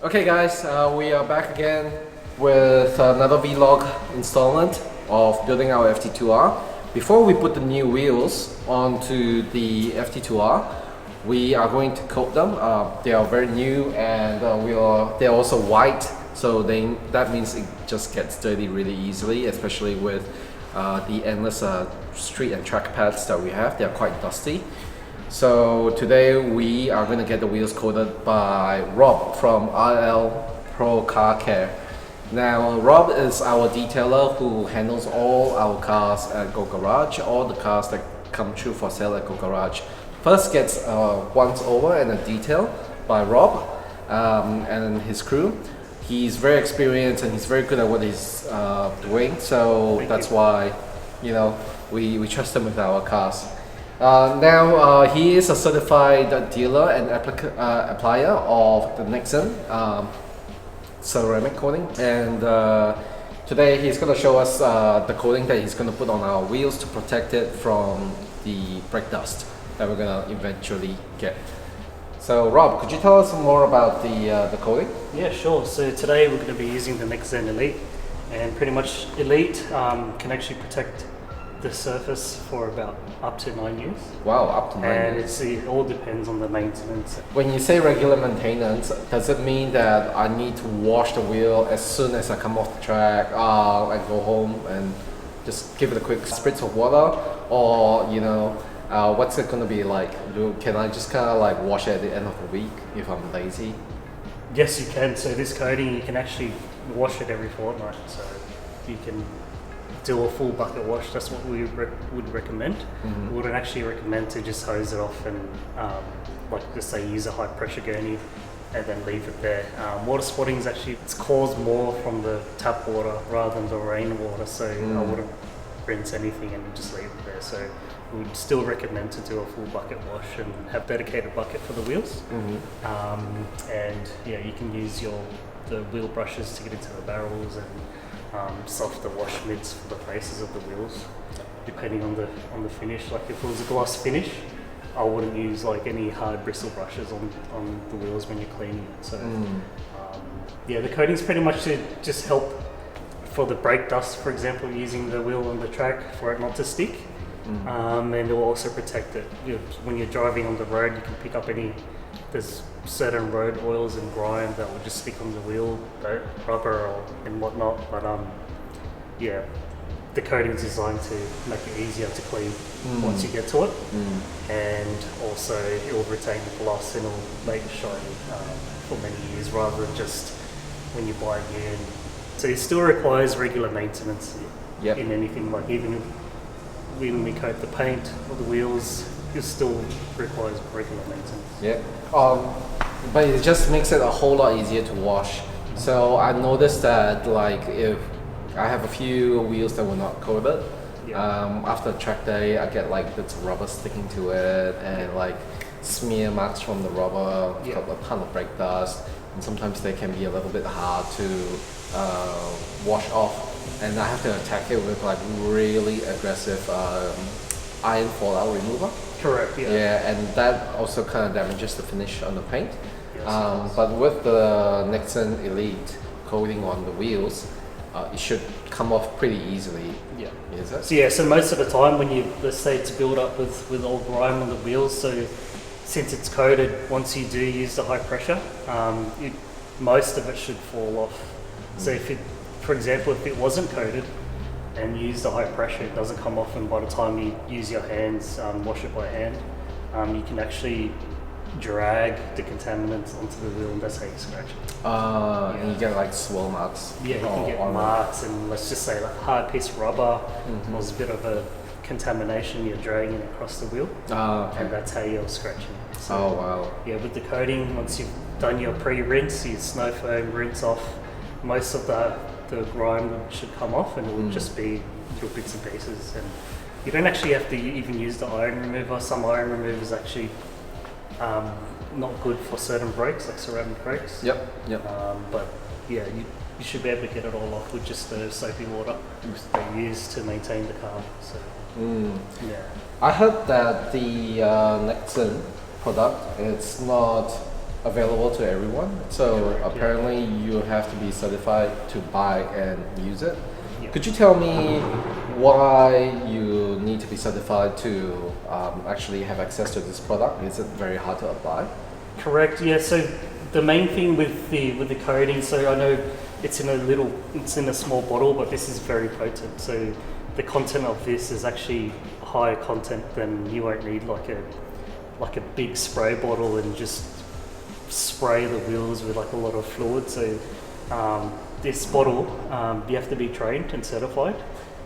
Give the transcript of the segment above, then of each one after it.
Okay guys, we are back again with another vlog installment of building our FD2R. Before we put the new wheels onto the FD2R, we are going to coat them. They are very new and they're also white, so that means it just gets dirty really easily, especially with the endless street and track pads that we have. They are quite dusty. So today we are going to get the wheels coated by Rob from RL Pro Car Care. Now Rob is our detailer who handles all our cars at Go Garage, all the cars that come through for sale at Go Garage. First gets once over and a detail by Rob and his crew. He's very experienced and he's very good at what he's doing, so that's why, you know, we trust him with our cars. Now he is a certified dealer and applier of the NXTZEN ceramic coating, and today he's going to show us the coating that he's going to put on our wheels to protect it from the brake dust that we're going to eventually get. So Rob, could you tell us more about the coating? Yeah, sure. So today we're going to be using the NXTZEN Elite, and pretty much Elite can actually protect the surface for about up to 9 years. Wow, up to 9 years. And it all depends on the maintenance. When you say regular maintenance, does it mean that I need to wash the wheel as soon as I come off the track and go home and just give it a quick spritz of water? Or, you know, what's it going to be like? Can I just kind of like wash it at the end of the week if I'm lazy? Yes, you can. So this coating, you can actually wash it every fortnight. So you can do a full bucket wash. That's what we would recommend. Mm-hmm. We wouldn't actually recommend to just hose it off and like just say use a high pressure gurney and then leave it there. Water spotting is actually, it's caused more from the tap water rather than the rainwater, so I wouldn't rinse anything and just leave it there. So we would still recommend to do a full bucket wash and have a dedicated bucket for the wheels. Mm-hmm. And yeah, you can use the wheel brushes to get into the barrels and softer wash mids for the faces of the wheels, depending on the finish. Like if it was a gloss finish, I wouldn't use like any hard bristle brushes on the wheels when you're cleaning it. So yeah, the coating's pretty much to just help for the brake dust, for example, using the wheel on the track for it not to stick. And it will also protect it. When you're driving on the road, you can pick up there's certain road oils and grime that will just stick on the wheel, rubber and whatnot. But yeah, the coating is designed to make it easier to clean once you get to it, and also it will retain the gloss and it will make it shiny for many years rather than just when you buy new. And so it still requires regular maintenance in anything. Like even when we coat the paint or the wheels, it still requires regular maintenance. Yeah, but it just makes it a whole lot easier to wash. So I noticed that like if I have a few wheels that were not coated, after track day I get like bits of rubber sticking to it and like smear marks from the rubber, a ton of brake dust, and sometimes they can be a little bit hard to wash off, and I have to attack it with like really aggressive iron fallout remover. Correct, yeah. Yeah, and that also kind of damages the finish on the paint. Yes, but with the NXTZEN Elite coating on the wheels, it should come off pretty easily. Yeah. Is it? So most of the time when let's say it's built up with old grime on the wheels, so since it's coated, once you do use the high pressure, most of it should fall off. So for example, if it wasn't coated, and you use the high pressure, it doesn't come off, and by the time you use your hands, wash it by hand, you can actually drag the contaminants onto the wheel, and that's how you scratch it. And you get like swirl marks. Yeah, you can get marks, and let's just say like hard piece of rubber, there's a bit of a contamination, you're dragging it across the wheel, and that's how you're scratching it. So, oh wow. Yeah, with the coating, once you've done your pre-rinse, your snow foam rinse off, most of the grime should come off, and it will just be little bits and pieces, and you don't actually have to even use the iron remover. Some iron removers actually not good for certain brakes, like ceramic brakes. Yep. But yeah, you should be able to get it all off with just the soapy water they use to maintain the car. So I heard that the NXTZEN product, it's not available to everyone. So Correct, yeah. apparently you have to be certified to buy and use it. Yeah. Could you tell me why you need to be certified to actually have access to this product? Is it very hard to apply? Correct. Yeah. So the main thing with the coating, so I know it's in a small bottle, but this is very potent. So the content of this is actually higher content than you won't need like a big spray bottle and just spray the wheels with like a lot of fluid. So this bottle, you have to be trained and certified.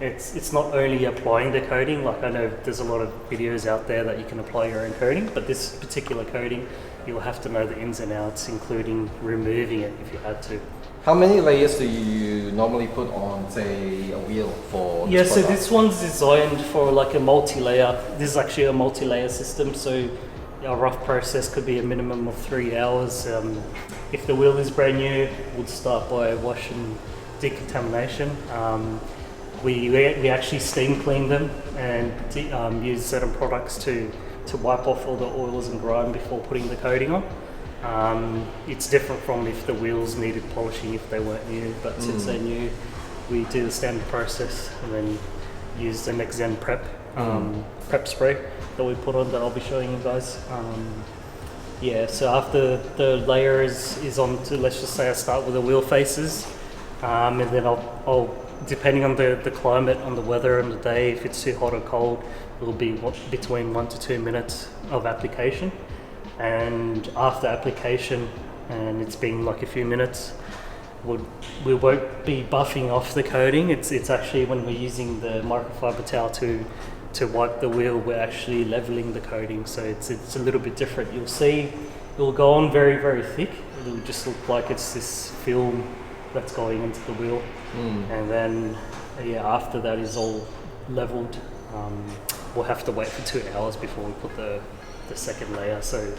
It's not only applying the coating, like I know there's a lot of videos out there that you can apply your own coating, but this particular coating, you'll have to know the ins and outs, including removing it if you had to. How many layers do you normally put on, say, a wheel for Yeah, this so product? this one's designed for like a multi-layer. This is actually a multi-layer system, so a rough process could be a minimum of 3 hours. If the wheel is brand new, we'll start by wash and decontamination. We actually steam clean them and use certain products to wipe off all the oils and grime before putting the coating on. It's different from if the wheels needed polishing if they weren't new, but since they're new, we do the standard process and then use the NXTZEN prep spray that we put on that I'll be showing you guys. Yeah, so after the layer is on to, let's just say I start with the wheel faces, and then I'll depending on the climate, on the weather and the day, if it's too hot or cold, it'll be between 1 to 2 minutes of application. And after application, and it's been like a few minutes, we won't be buffing off the coating. It's actually when we're using the microfiber towel to wipe the wheel, we're actually leveling the coating. So it's a little bit different. You'll see it'll go on very, very thick. It'll just look like it's this film that's going into the wheel. And then after that is all leveled, we'll have to wait for 2 hours before we put the second layer. So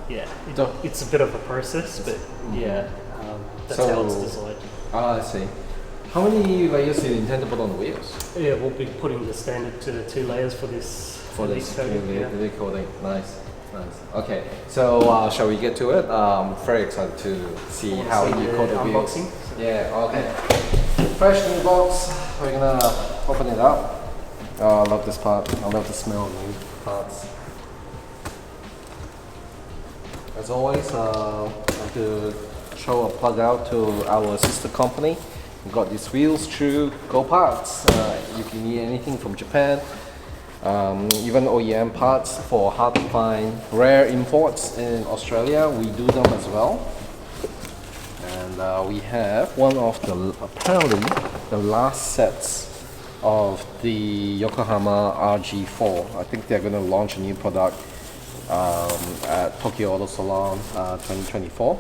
it's a bit of a process, but that's how it's designed. I see. How many layers do you intend to put on the wheels? Yeah, we'll be putting the standard 2 layers for this. For this coating. new coating. Nice. Okay, so shall we get to it? I'm very excited to see how you coat the wheels. Unboxing? Yeah, okay. Fresh new box. We're gonna open it up. Oh, I love this part. I love the smell of new parts. As always, I'd like to show a plug out to our sister company. We got these wheels through Go Parts. You can need anything from Japan. Even OEM parts for hard to find rare imports in Australia, we do them as well. And we have one of apparently the last sets of the Yokohama RG4. I think they're going to launch a new product at Tokyo Auto Salon 2024.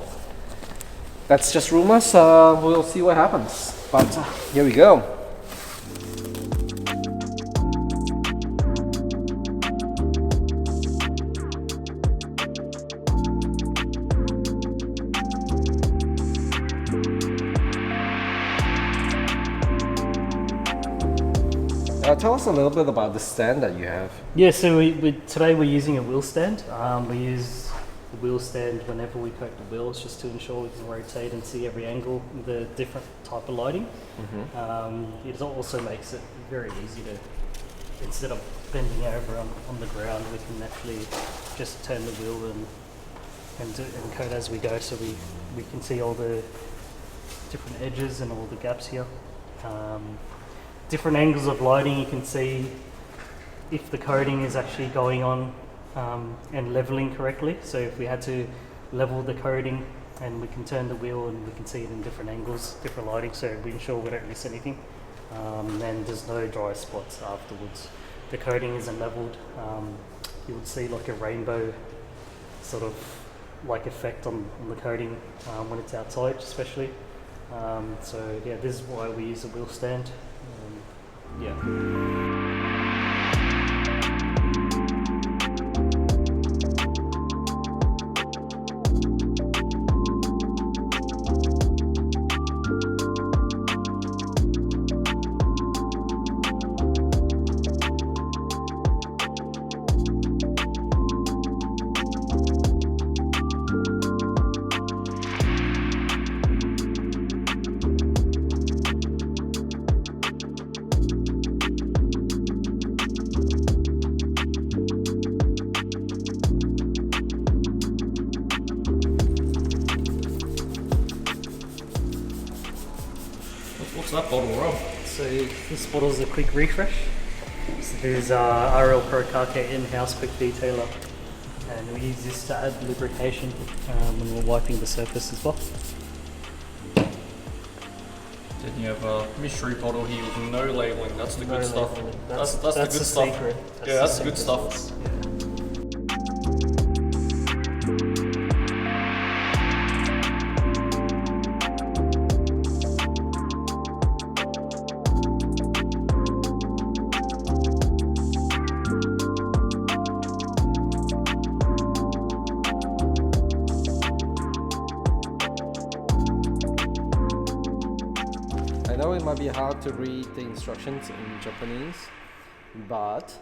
That's just rumors, we'll see what happens. But here we go. Tell us a little bit about the stand that you have. Yeah, so today we're using a wheel stand. We use the wheel stand whenever we coat the wheels just to ensure we can rotate and see every angle with the different type of lighting. It also makes it very easy to, instead of bending over on the ground, we can actually just turn the wheel and coat as we go, so we can see all the different edges and all the gaps here. Different angles of lighting, you can see if the coating is actually going on and leveling correctly. So if we had to level the coating, and we can turn the wheel and we can see it in different angles, different lighting, so we ensure we don't miss anything. And there's no dry spots afterwards. The coating isn't leveled. You would see like a rainbow sort of like effect on the coating when it's outside, especially. So yeah, this is why we use a wheel stand. Yeah. What's that bottle, Rob? So this bottle is a quick refresh. So this is RL Pro Car Care in-house quick detailer, and we use this to add lubrication when we're wiping the surface as well. Then you have a mystery bottle here with no labeling. That's the No good stuff. labeling. That's the good stuff. Secret. That's the good stuff. Yeah. I know it might be hard to read the instructions in Japanese, but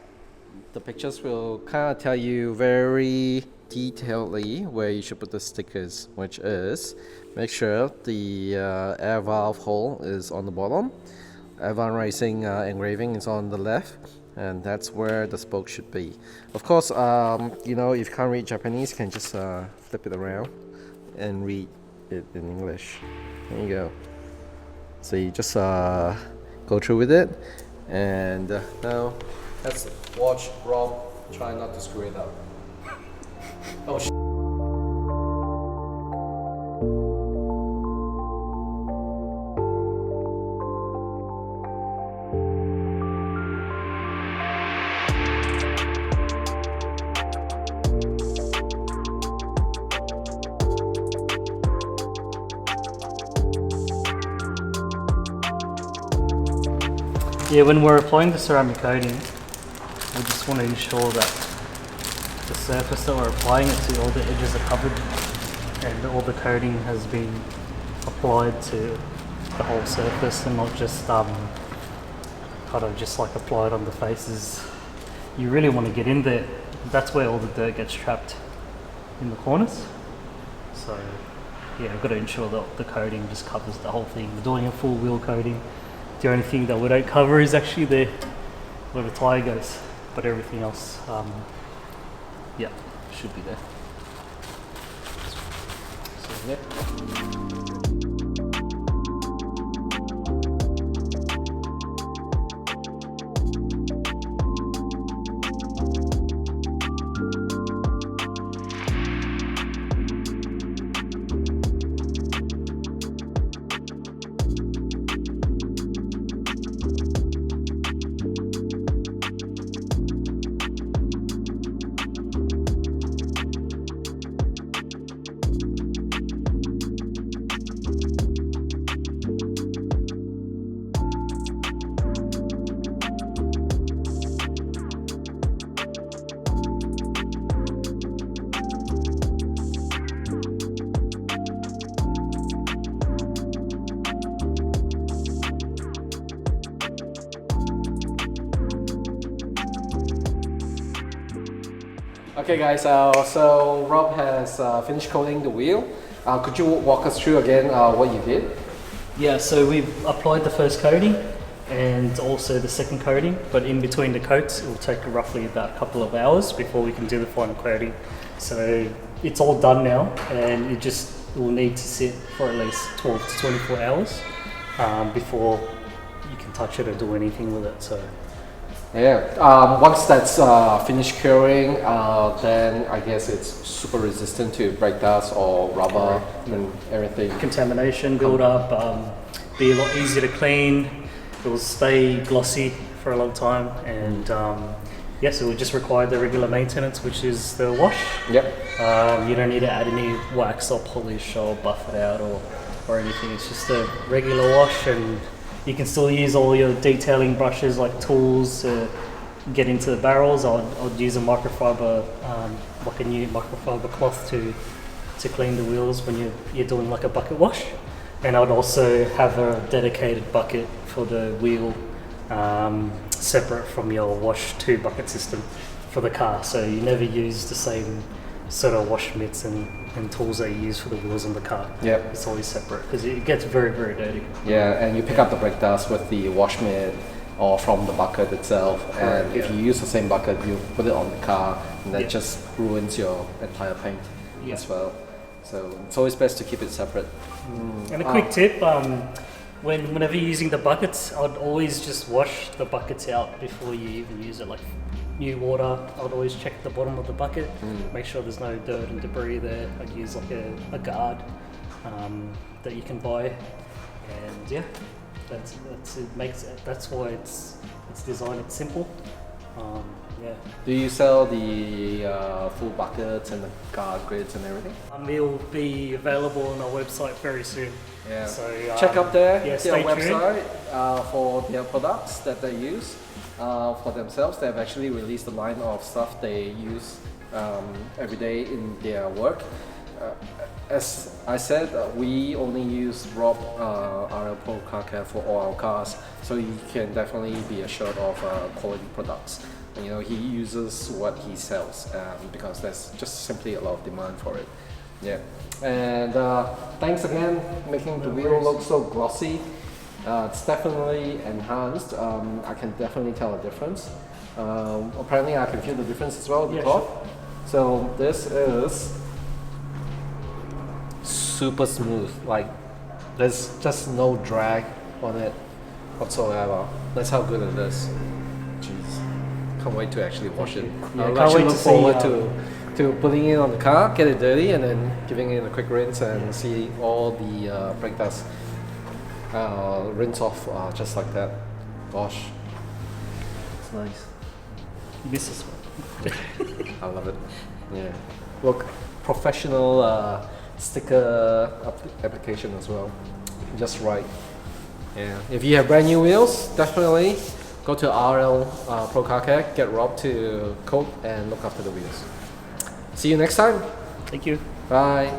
the pictures will kind of tell you very detailedly where you should put the stickers, which is make sure the air valve hole is on the bottom, Avon Racing engraving is on the left, and that's where the spoke should be. Of course, you know, if you can't read Japanese, you can just flip it around and read it in English. There you go. So you just go through with it, and now let's watch Rob try not to screw it up. Oh sh. Yeah, when we're applying the ceramic coating, we just want to ensure that the surface that we're applying it to, all the edges are covered and all the coating has been applied to the whole surface and not just kind of just like applied on the faces. You really want to get in there. That's where all the dirt gets trapped, in the corners. So yeah, I've got to ensure that the coating just covers the whole thing. We're doing a full wheel coating. The only thing that we don't cover is actually there where the tyre goes, but everything else, yeah, should be there. So yeah. Okay guys, so Rob has finished coating the wheel. Could you walk us through again what you did? Yeah, so we've applied the first coating and also the second coating, but in between the coats it will take roughly about a couple of hours before we can do the final coating. So it's all done now, and it just will need to sit for at least 12 to 24 hours before you can touch it or do anything with it. So yeah, once that's finished curing, then I guess it's super resistant to brake dust or rubber and everything. contamination build up, be a lot easier to clean. It will stay glossy for a long time, and yes, it will just require the regular maintenance, which is the wash. Yep. You don't need to add any wax or polish or buff it out or anything. It's just a regular wash, and you can still use all your detailing brushes like tools to get into the barrels. I'd use a microfiber, like a new microfiber cloth to clean the wheels when you're doing like a bucket wash. And I'd also have a dedicated bucket for the wheel, separate from your wash 2 bucket system for the car. So you never use the same sort of wash mitts and tools that you use for the wheels on the car. Yeah. It's always separate because it gets very, very dirty. Yeah, and you pick up the brake dust with the wash mitt or from the bucket itself. And Correct, if yeah. you use the same bucket, you put it on the car, and that Yeah. just ruins your entire paint Yeah. as well. So it's always best to keep it separate. And a quick tip, whenever you're using the buckets, I'd always just wash the buckets out before you even use it. Like new water, I'd always check the bottom of the bucket, make sure there's no dirt and debris there. I'd use like a guard that you can buy, and yeah, that's it makes it. That's why it's designed. It's simple. Yeah. Do you sell the full buckets and the guard grids and everything? It'll be available on our website very soon. Yeah. So check up their stay website for their products that they use for themselves. They have actually released a line of stuff they use every day in their work. As I said, we only use Rob RL Pro Car Care for all our cars, so you can definitely be assured of quality products. You know, he uses what he sells because there's just simply a lot of demand for it. Yeah, and thanks again, making the wheel look so glossy. It's definitely enhanced. I can definitely tell a difference. Apparently, I can feel the difference as well at the top. Sure. So this is super smooth. Like there's just no drag on it whatsoever. That's how good it is. Jeez, can't wait to actually wash it. Yeah, I can't actually wait look to forward see, to putting it on the car, get it dirty, and then giving it a quick rinse and see all the brake dust rinse off just like that. Gosh, it's nice. This is one. I love it. Yeah. Look, professional sticker application as well. Just right. Yeah. If you have brand new wheels, definitely go to RL Pro Car Care, get Rob to coat and look after the wheels. See you next time. Thank you. Bye.